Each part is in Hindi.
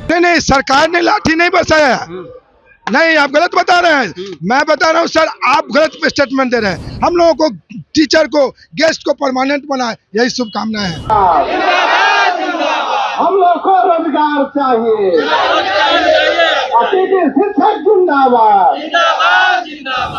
नहीं नहीं, सरकार ने लाठी नहीं बरसाया। नहीं, आप गलत बता रहे हैं। मैं बता रहा हूँ सर, आप गलत स्टेटमेंट दे रहे हैं। हम लोगों को, टीचर को, गेस्ट को परमानेंट बनाए, यही शुभकामनाएं हैं। हम लोग को रोजगार चाहिए, अतिथि शिक्षक जिंदाबाद।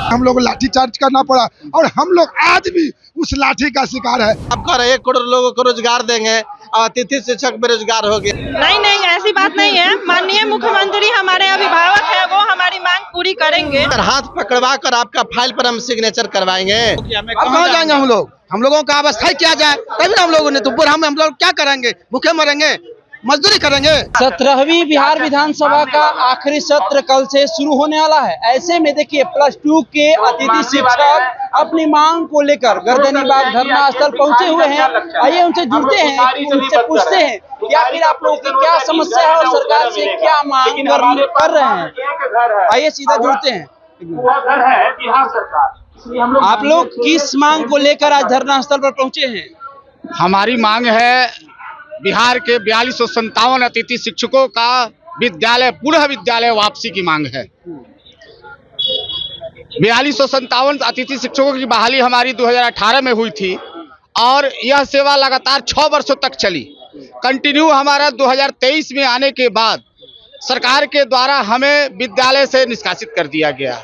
हम लोग को लाठी चार्ज करना पड़ा और हम लोग आज भी उस लाठी का शिकार है। आप कह रहे 1 करोड़ लोगों को रोजगार देंगे, अतिथि शिक्षक बेरोजगार हो गए। नहीं नहीं, ऐसी बात नहीं है। माननीय मुख्यमंत्री हमारे अभिभावक है, वो हमारी मांग पूरी करेंगे। हाथ पकड़वा कर आपका फाइल पर हम सिग्नेचर करवाएंगे। अब कहाँ जाएंगे हम लोग? हम लोगों का अवस्था क्या जाए, तभी हम लोगों ने तो हम लोग क्या करेंगे? भूखे मरेंगे, मजदूरी करेंगे। 17वीं बिहार विधानसभा का आखिरी सत्र कल से शुरू होने वाला है। ऐसे में देखिए, +2 के अतिथि शिक्षक अपनी मांग को लेकर गर्दनीबाग धरना स्थल पहुंचे हुए हैं। आइए उनसे जुड़ते हैं, उनसे पूछते हैं कि आखिर आप लोगों की क्या समस्या है और सरकार से क्या मांग कर रहे हैं। आइए सीधा जुड़ते हैं। आप लोग किस मांग को लेकर आज धरना स्थल पर पहुंचे हैं? हमारी मांग है बिहार के 4257 अतिथि शिक्षकों का विद्यालय, पुनः विद्यालय वापसी की मांग है। 4257 अतिथि शिक्षकों की बहाली हमारी 2018 में हुई थी और यह सेवा लगातार 6 वर्षों तक चली। कंटिन्यू हमारा 2023 में आने के बाद सरकार के द्वारा हमें विद्यालय से निष्कासित कर दिया गया।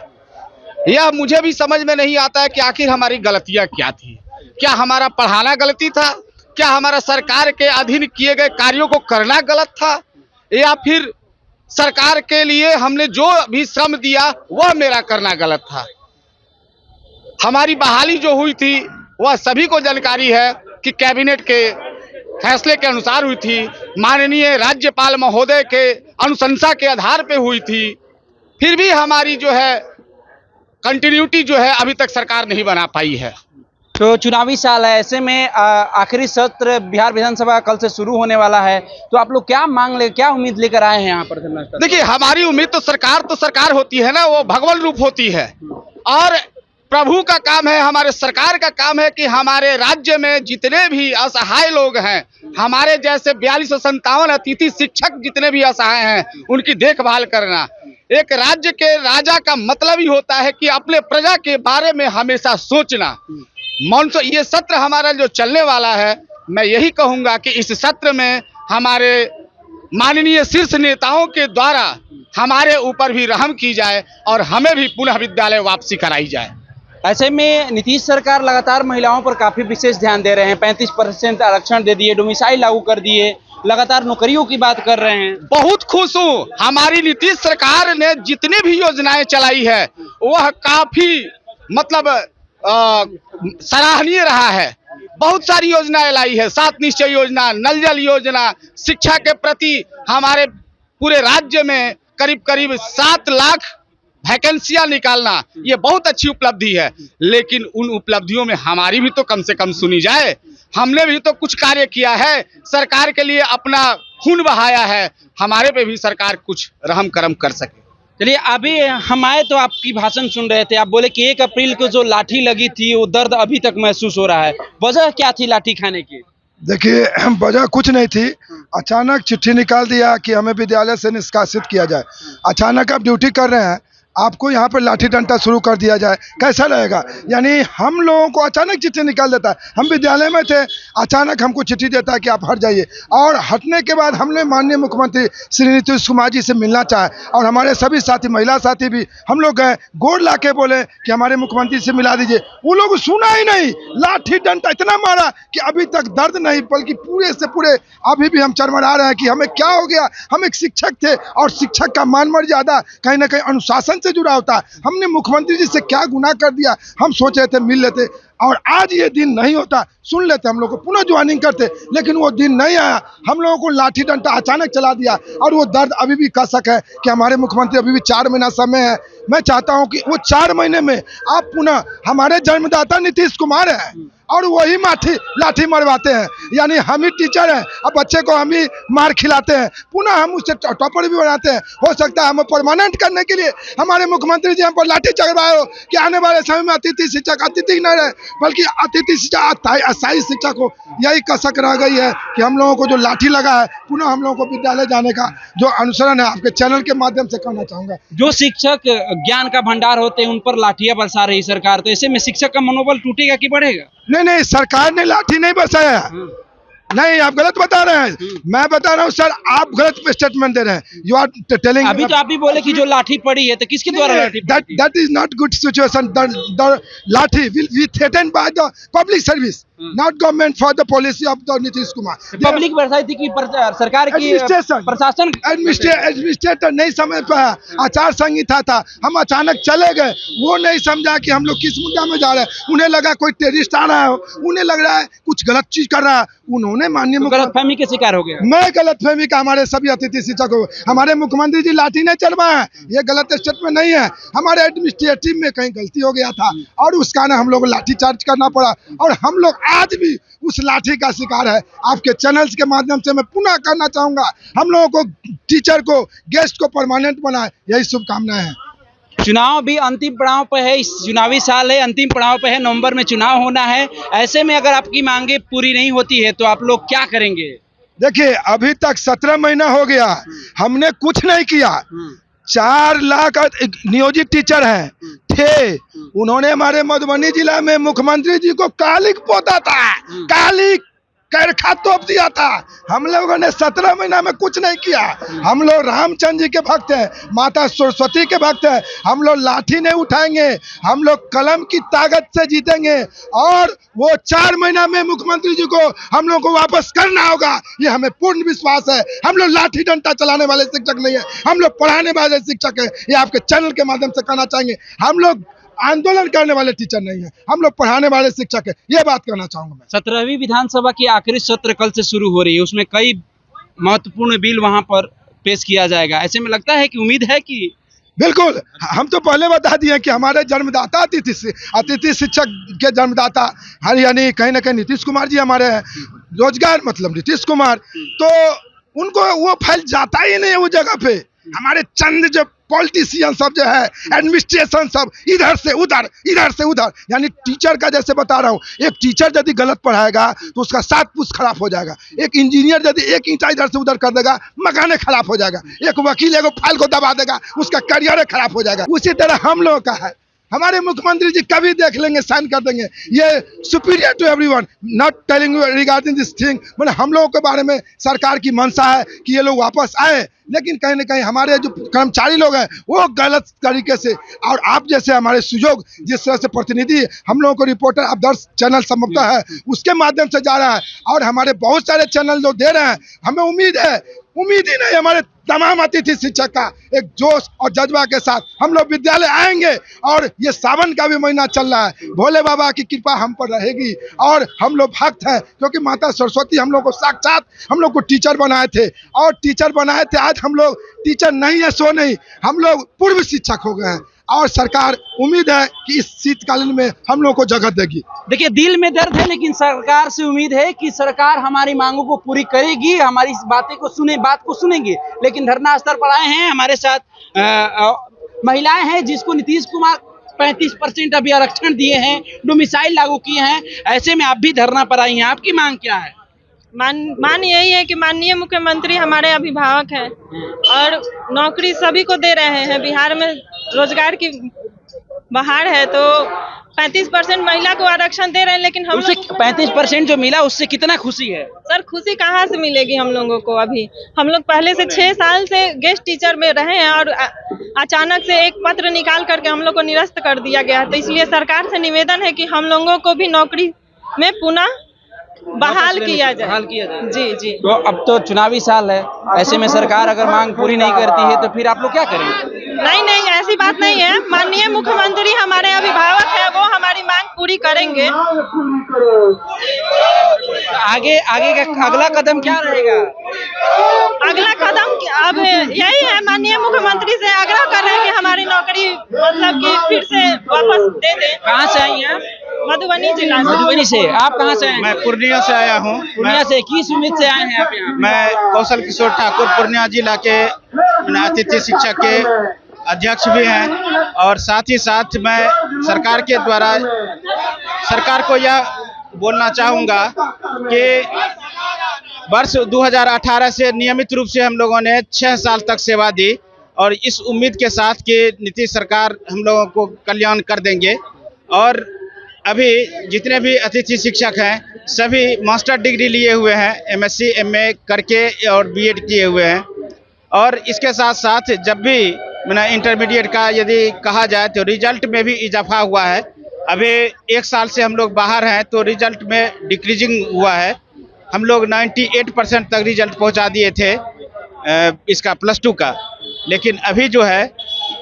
यह मुझे भी समझ में नहीं आता है कि आखिर हमारी गलतियां क्या थी। क्या हमारा पढ़ाना गलती था? क्या हमारा सरकार के अधीन किए गए कार्यों को करना गलत था? या फिर सरकार के लिए हमने जो भी श्रम दिया वह मेरा करना गलत था? हमारी बहाली जो हुई थी वह सभी को जानकारी है कि कैबिनेट के फैसले के अनुसार हुई थी, माननीय राज्यपाल महोदय के अनुशंसा के आधार पे हुई थी। फिर भी हमारी जो है कंटिन्यूटी जो है अभी तक सरकार नहीं बना पाई है। तो चुनावी साल है, ऐसे में आखिरी सत्र बिहार विधानसभा कल से शुरू होने वाला है, तो आप लोग क्या क्या उम्मीद लेकर आए हैं यहाँ पर? देखिए, हमारी उम्मीद तो सरकार होती है ना, वो भगवान रूप होती है और प्रभु का काम है, हमारे सरकार का काम है कि हमारे राज्य में जितने भी असहाय लोग हैं, हमारे जैसे 4257 अतिथि शिक्षक जितने भी असहाय हैं, उनकी देखभाल करना। एक राज्य के राजा का मतलब ही होता है कि अपने प्रजा के बारे में हमेशा सोचना। ये सत्र हमारा जो चलने वाला है, मैं यही कहूंगा कि इस सत्र में हमारे माननीय शीर्ष नेताओं के द्वारा हमारे ऊपर भी रहम की जाए और हमें भी पुनः विद्यालय वापसी कराई जाए। ऐसे में नीतीश सरकार लगातार महिलाओं पर काफी विशेष ध्यान दे रहे हैं। 35% आरक्षण दे दिए, डोमिसाइल लागू कर दिए, लगातार नौकरियों की बात कर रहे हैं। बहुत खुश हूँ, हमारी नीतीश सरकार ने जितने भी योजनाएं चलाई है वह काफी मतलब सराहनीय रहा है। बहुत सारी योजनाएं लाई है, 7 निश्चय योजना, नल जल योजना, शिक्षा के प्रति हमारे पूरे राज्य में करीब 7 लाख वैकेंसियां निकालना, ये बहुत अच्छी उपलब्धि है। लेकिन उन उपलब्धियों में हमारी भी तो कम से कम सुनी जाए। हमने भी तो कुछ कार्य किया है, सरकार के लिए अपना खून बहाया है, हमारे पे भी सरकार कुछ रहम करम कर सके। चलिए, अभी हम आए तो आपकी भाषण सुन रहे थे, आप बोले कि 1 अप्रैल को जो लाठी लगी थी वो दर्द अभी तक महसूस हो रहा है। वजह क्या थी लाठी खाने की? देखिए, वजह कुछ नहीं थी। अचानक चिट्ठी निकाल दिया कि हमें विद्यालय से निष्कासित किया जाए। अचानक आप ड्यूटी कर रहे हैं, आपको यहाँ पर लाठी डंडा शुरू कर दिया जाए, कैसा रहेगा? यानी हम लोगों को अचानक चिट्ठी निकाल देता है। हम विद्यालय में थे, अचानक हमको चिट्ठी देता है कि आप हट जाइए। और हटने के बाद हमने माननीय मुख्यमंत्री श्री नीतीश कुमार जी से मिलना चाहे और हमारे सभी साथी, महिला साथी भी हम लोग गए, गोड़ ला के बोले कि हमारे मुख्यमंत्री से मिला दीजिए। वो लोग सुना ही नहीं, लाठी डंडा इतना मारा कि अभी तक दर्द नहीं, बल्कि पूरे से पूरे अभी भी हम चरमरा रहे हैं कि हमें क्या हो गया। हम एक शिक्षक थे और शिक्षक का मान मर्यादा कहीं ना कहीं अनुशासन से जुड़ा होता है। हमने मुख्यमंत्री जी से क्या गुनाह कर दिया? हम सोच रहे थे मिल लेते और आज ये दिन नहीं होता, सुन लेते, हम लोग को पुनः ज्वाइनिंग करते, लेकिन वो दिन नहीं आया। हम लोगों को लाठी डंडा अचानक चला दिया और वो दर्द अभी भी कसक है कि हमारे मुख्यमंत्री, अभी भी 4 महीना समय है। मैं चाहता हूं कि वो 4 महीने में आप पुनः, हमारे जन्मदाता नीतीश कुमार है और वही लाठी मरवाते हैं। यानी हम ही टीचर हैं और बच्चे को हम ही मार खिलाते हैं, पुनः हम उससे टॉपर भी बनाते हैं। हो सकता है हम परमानेंट करने के लिए हमारे मुख्यमंत्री जी हम पर लाठी चढ़वाए हो कि आने वाले समय में अतिथि शिक्षक अतिथि न रहे बल्कि अतिथि शिक्षक अस्थायी शिक्षक हो। यही कसक रह गई है कि हम लोगों को जो लाठी लगा है पुनः हम लोगों को विद्यालय जाने का जो अनुसरण है आपके चैनल के माध्यम से करना चाहूंगा। जो शिक्षक ज्ञान का भंडार होते हैं उन पर लाठियां बरसा रही सरकार, तो ऐसे में शिक्षक का मनोबल टूटेगा कि बढ़ेगा? नहीं, सरकार ने लाठी नहीं बरसाया। नहीं, आप गलत बता रहे हैं। मैं बता रहा हूँ सर, आप गलत स्टेटमेंट दे रहे हैं। You are telling. अभी तो आप भी बोले कि जो लाठी पड़ी है, तो किसके द्वारा लाठी पड़ी थी? that is not good situation. The lathi will be threatened by the public service, not government for the policy of the Nitish Kumar. Public बरसाई थी कि सरकार की प्रशासन एडमिनिस्ट्रेटर नहीं समझ पाया, आचार संहिता था, हम अचानक चले गए। वो नहीं समझा कि हम लोग किस मुद्दा में जा रहे हैं। उन्हें लगा कोई टेररिस्ट आ रहा है, उन्हें लग रहा है कुछ गलत चीज कर रहा है। उन्होंने माननीय गलतफहमी के शिकार हो गया। मैं गलतफहमी का हमारे सभी अतिथि शिक्षक हो, हमारे मुख्यमंत्री जी लाठी नहीं चलवाए हैं, ये गलत स्टेटमेंट नहीं है। हमारे एडमिनिस्ट्रेटिव में कहीं गलती हो गया था और उस कारण हम लोग को लाठी चार्ज करना पड़ा और हम लोग आज भी उस लाठी का शिकार है। आपके चैनल्स के माध्यम से मैं पुनः करना चाहूंगा, हम लोगों को टीचर को गेस्ट को परमानेंट बनाए, यही शुभकामनाएं हैं। चुनाव भी अंतिम पड़ाव पे है, इस चुनावी साल है, अंतिम पड़ाव पे है, नवंबर में चुनाव होना है। ऐसे में अगर आपकी मांगे पूरी नहीं होती है तो आप लोग क्या करेंगे? देखिए, अभी तक 17 महीना हो गया, हमने कुछ नहीं किया। 4 लाख नियोजित टीचर हैं थे, उन्होंने हमारे मधुबनी जिला में मुख्यमंत्री जी को कालिक पोता था, कालिक करखा तोप दिया था। हम लोगों ने 17 महीना में कुछ नहीं किया। हम लोग रामचंद्र जी के भक्त हैं, माता सरस्वती के भक्त हैं। हम लोग लाठी नहीं उठाएंगे, हम लोग कलम की ताकत से जीतेंगे और वो 4 महीना में मुख्यमंत्री जी को हम लोग को वापस करना होगा, ये हमें पूर्ण विश्वास है। हम लोग लाठी डंडा चलाने वाले शिक्षक नहीं है, हम लोग पढ़ाने वाले शिक्षक है। ये आपके चैनल के माध्यम से कहना चाहेंगे, हम लोग आंदोलन करने वाले टीचर नहीं है, हम लोग पढ़ाने वाले शिक्षक है, ये बात कहना चाहूंगा मैं। 17वीं विधानसभा की आखिरी सत्र कल से शुरू हो रही है, उसमें कई महत्वपूर्ण बिल वहां पर पेश किया जाएगा। ऐसे में लगता है कि उम्मीद है कि बिल्कुल, हम तो पहले बता दिए कि हमारे जन्मदाता अतिथि शिक्षक के जन्मदाता यानी कहीं ना कहीं नीतीश कुमार जी हमारे हैं। रोजगार मतलब नीतीश कुमार, तो उनको वो फैल जाता ही नहीं है उस जगह पे। हमारे चंद जो पॉलिटिशियन सब जो है, एडमिनिस्ट्रेशन सब इधर से उधर, इधर से उधर। यानी टीचर का जैसे बता रहा हूँ, एक टीचर यदि गलत पढ़ाएगा तो उसका 7 पुष्ट खराब हो जाएगा। एक इंजीनियर यदि एक ईंटा इधर से उधर कर देगा, मकाने खराब हो जाएगा। एक वकील एक फाइल को दबा देगा, उसका करियर खराब हो जाएगा। उसी तरह हम लोगों का है, हमारे मुख्यमंत्री जी कभी देख लेंगे, साइन कर देंगे। ये superior to everyone, not telling you regarding this thing. मतलब हम लोगों के बारे में सरकार की मंशा है कि ये लोग वापस आए, लेकिन कहीं ना कहीं हमारे जो कर्मचारी लोग हैं वो गलत तरीके से, और आप जैसे हमारे सुजोग जिस तरह से प्रतिनिधि हम लोगों को रिपोर्टर आदर्श चैनल संभवतः है, उसके माध्यम से जा रहा है और हमारे बहुत सारे चैनल जो दे रहे हैं, हमें उम्मीद ही नहीं, हमारे तमाम अतिथि शिक्षक का एक जोश और जज्बा के साथ हम लोग विद्यालय आएंगे। और ये सावन का भी महीना चल रहा है, भोले बाबा की कृपा हम पर रहेगी और हम लोग भक्त हैं, क्योंकि माता सरस्वती हम लोग को साक्षात हम लोग को टीचर बनाए थे और टीचर बनाए थे। आज हम लोग टीचर नहीं है सो नहीं, हम लोग पूर्व शिक्षक हो गए हैं और सरकार उम्मीद है कि इस शीतकालीन में हम लोग को जगह देगी। देखिए, दिल में दर्द है, लेकिन सरकार से उम्मीद है कि सरकार हमारी मांगों को पूरी करेगी, हमारी इस बात को सुनेंगे। लेकिन धरना स्थल पर आए हैं, हमारे साथ महिलाएं हैं जिसको नीतीश कुमार 35% अभी आरक्षण दिए हैं, डोमिसाइल लागू किए हैं। ऐसे में आप भी धरना पर आई हैं, आपकी मांग क्या है? मान यही है कि माननीय मुख्यमंत्री हमारे अभिभावक हैं और नौकरी सभी को दे रहे हैं। बिहार में रोजगार की बहार है, तो 35% महिला को आरक्षण दे रहे हैं, लेकिन हम लोग 35% जो मिला उससे कितना खुशी है? सर, खुशी कहाँ से मिलेगी हम लोगों को? अभी हम लोग पहले से 6 साल से गेस्ट टीचर में रहे हैं और अचानक से एक पत्र निकाल करके हम लोग को निरस्त कर दिया गया। तो इसलिए सरकार से निवेदन है कि हम लोगों को भी नौकरी में पुनः बहाल किया जाए। जी। तो अब तो चुनावी साल है, ऐसे में सरकार अगर मांग पूरी नहीं करती है तो फिर आप लोग क्या करेंगे? नहीं, ऐसी बात नहीं है। माननीय मुख्यमंत्री हमारे अभिभावक है, वो हमारी मांग पूरी करेंगे। आगे का अगला कदम क्या रहेगा? अगला कदम अब यही है, माननीय मुख्यमंत्री से आग्रह कर रहे हैं कि हमारी नौकरी मतलब कि फिर से वापस दे दें। कहाँ से आई हैं? मधुबनी जिला से। मधुबनी से। आप कहाँ से आए हैं? मैं पूर्णिया से आया हूँ। पूर्णिया से। किस उम्मीद से आए हैं आप यहाँ? मैं कौशल किशोर ठाकुर पूर्णिया जिला के अतिथि शिक्षक के अध्यक्ष भी हैं और साथ ही साथ मैं सरकार के द्वारा सरकार को यह बोलना चाहूँगा कि वर्ष 2018 से नियमित रूप से हम लोगों ने 6 साल तक सेवा दी और इस उम्मीद के साथ कि नीतीश सरकार हम लोगों को कल्याण कर देंगे। और अभी जितने भी अतिथि शिक्षक हैं सभी मास्टर डिग्री लिए हुए हैं, एमएससी एमए करके और बीएड किए हुए हैं। और इसके साथ साथ जब भी मैंने इंटरमीडिएट का यदि कहा जाए तो रिजल्ट में भी इजाफा हुआ है। अभी 1 साल से हम लोग बाहर हैं तो रिजल्ट में डिक्रीजिंग हुआ है। हम लोग 98% तक रिजल्ट पहुंचा दिए थे इसका +2 का, लेकिन अभी जो है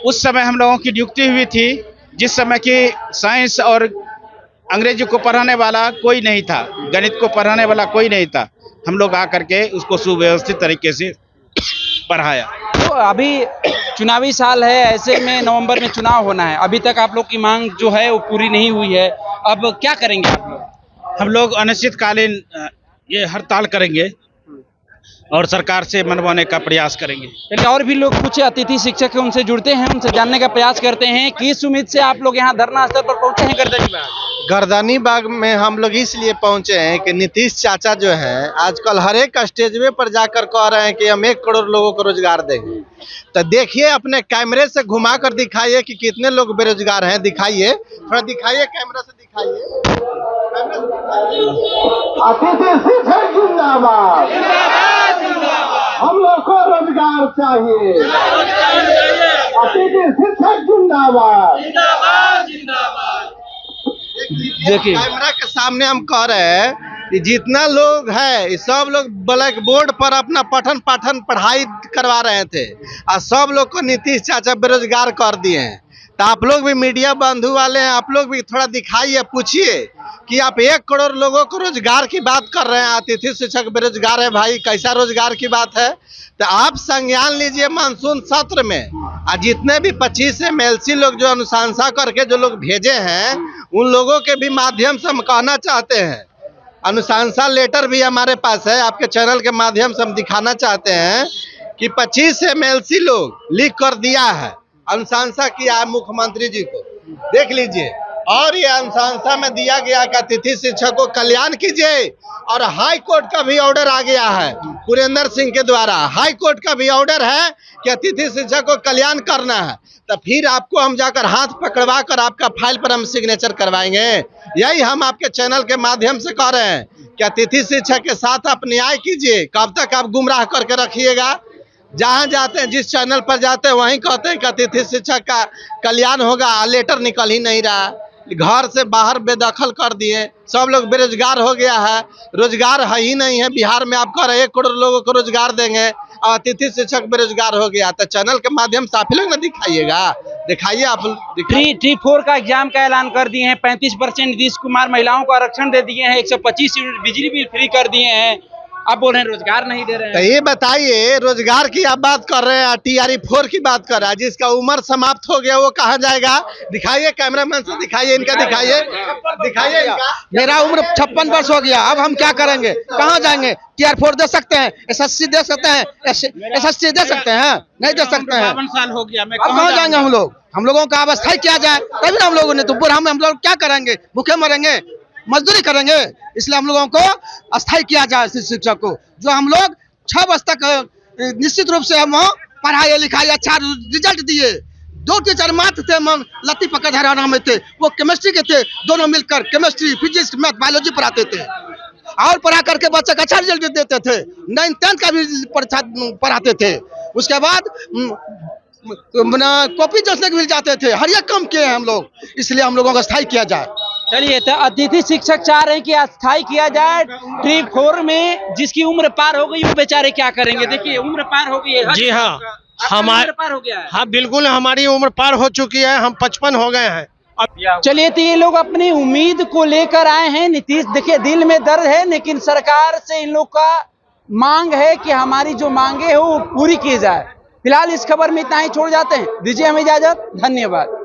उस समय हम लोगों की नियुक्ति हुई थी जिस समय की साइंस और अंग्रेजी को पढ़ाने वाला कोई नहीं था, गणित को पढ़ाने वाला कोई नहीं था। हम लोग आकर के उसको सुव्यवस्थित तरीके से पढ़ाया। तो अभी चुनावी साल है, ऐसे में नवंबर में चुनाव होना है, अभी तक आप लोग की मांग जो है वो पूरी नहीं हुई है, अब क्या करेंगे आप लोग? हम लोग अनिश्चितकालीन ये हड़ताल करेंगे और सरकार से मनवाने का प्रयास करेंगे। चलिए, और भी लोग कुछ अतिथि शिक्षक हैं उनसे जुड़ते हैं, उनसे जानने का प्रयास करते हैं। किस उम्मीद से आप लोग यहाँ धरना स्थल पर पहुंचे हैं गर्दनीबाग? गर्दनीबाग में हम लोग इसलिए पहुंचे हैं कि नीतीश चाचा जो हैं आजकल हर एक स्टेजवे पर जाकर कह रहे हैं कि हम 1 करोड़ लोगों को रोजगार देंगे। तो देखिए, अपने कैमरे से घुमा कर दिखाइए कि कितने लोग बेरोजगार हैं। दिखाइए, थोड़ा दिखाइए, कैमरा से दिखाइए। अतिथि शिक्षक जिंदाबाद। हम लोग को रोजगार चाहिए। अतिथि शिक्षक जिंदाबाद। देखिए, कैमरा के सामने हम कह रहे हैं कि जितना लोग है सब लोग ब्लैक बोर्ड पर अपना पठन पाठन पढ़ाई करवा रहे थे और सब लोग को नीतीश चाचा बेरोजगार कर दिए हैं। तो आप लोग भी मीडिया बंधु वाले हैं, आप लोग भी थोड़ा दिखाइए, पूछिए कि आप 1 करोड़ लोगों को रोजगार की बात कर रहे हैं, अतिथि शिक्षक बेरोजगार है। भाई, कैसा रोजगार की बात है? तो आप संज्ञान लीजिए मानसून सत्र में, और जितने भी 25 MLC लोग जो अनुशंसा करके जो लोग भेजे हैं उन लोगों के भी माध्यम से हम कहना चाहते हैं, अनुशंसा लेटर भी हमारे पास है, आपके चैनल के माध्यम से हम दिखाना चाहते हैं कि 25 MLC लोग लिख कर दिया है, अनुशंसा किया है मुख्यमंत्री जी को, देख लीजिए। और ये अनुशंसा में दिया गया कि अतिथि शिक्षक को कल्याण कीजिए। और हाई कोर्ट का भी ऑर्डर आ गया है पुरेंद्र सिंह के द्वारा, हाई कोर्ट का भी ऑर्डर है कि अतिथि शिक्षक को कल्याण करना है। तो फिर आपको हम जाकर हाथ पकड़वा कर आपका फाइल पर हम सिग्नेचर करवाएंगे। यही हम आपके चैनल के माध्यम से कह रहे हैं कि अतिथि शिक्षक के साथ आप न्याय कीजिए। कब तक आप गुमराह करके रखिएगा? जहाँ जाते हैं, जिस चैनल पर जाते हैं वहीं कहते हैं कि अतिथि शिक्षक का कल्याण होगा, लेटर निकल ही नहीं रहा। घर से बाहर बेदखल कर दिए, सब लोग बेरोजगार हो गया है, रोजगार है ही नहीं है बिहार में। आप कह रहे हैं 1 करोड़ लोगों को रोजगार देंगे और अतिथि शिक्षक बेरोजगार हो गया। तो चैनल के माध्यम से आप ही लोग ना दिखाइएगा, दिखाइए आप। T4 का एग्जाम का ऐलान कर दिए हैं, 35% नीतीश कुमार महिलाओं को आरक्षण दे दिए हैं, 125 यूनिट बिजली बिल फ्री कर दिए हैं, अब बोल रहे हैं रोजगार नहीं दे रहे हैं। तो ये बताइए, रोजगार की आप बात कर रहे हैं, TRE4 की बात कर रहा है, जिसका उम्र समाप्त हो गया वो कहाँ जाएगा? दिखाइए, कैमरामैन से दिखाइए, इनका दिखाइए, दिखाइए इनका। मेरा उम्र 56 वर्ष हो गया, अब हम क्या करेंगे? कहाँ जाएंगे? TR4 दे सकते हैं, SSC दे सकते हैं, SSC दे सकते हैं? नहीं दे सकते हैं। 52 साल हो गया, मैं अब कहाँ जाएंगे हम लोग? हम लोगों का अवस्था किया जाए तभी ना हम लोगों ने, तो बुढ़ा हम लोग क्या करेंगे? भूखे मरेंगे, मजदूरी करेंगे? इसलिए हम लोगों को अस्थायी किया जाए शिक्षक को, जो हम लोग 6 वर्ष तक निश्चित रूप से हम पढ़ाई लिखाई अच्छा रिजल्ट दिए। 2 टीचर मात्र थे, लत्ती पकड़ हरियाणा में थे, वो केमिस्ट्री के थे, दोनों मिलकर केमिस्ट्री, फिजिक्स, मैथ, बायोलॉजी पढ़ाते थे और पढ़ा करके बच्चे का अच्छा रिजल्ट देते थे। 9th 10th का भी परीक्षा पढ़ाते थे। उसके बाद कॉपी जैसे मिल जाते थे। हर एक काम किए हैं हम लोग, इसलिए हम लोगों को अस्थायी किया जाए। चलिए, तो अतिथि शिक्षक चाह रहे हैं कि अस्थायी किया जाए। T4 में जिसकी उम्र पार हो गई वो बेचारे क्या करेंगे? देखिए, उम्र पार हो गई है। जी हाँ, हमारी पार हो गया है। हाँ बिल्कुल, हमारी उम्र पार हो चुकी है, हम 55 हो गए हैं। चलिए, तो ये लोग अपनी उम्मीद को लेकर आए हैं। नीतीश, देखिए, दिल में दर्द है, लेकिन सरकार से इन लोग का मांग है कि हमारी जो मांगे हो वो पूरी की जाए। फिलहाल इस खबर में इतना ही, छोड़ जाते हैं, दीजिए हमें इजाजत, धन्यवाद।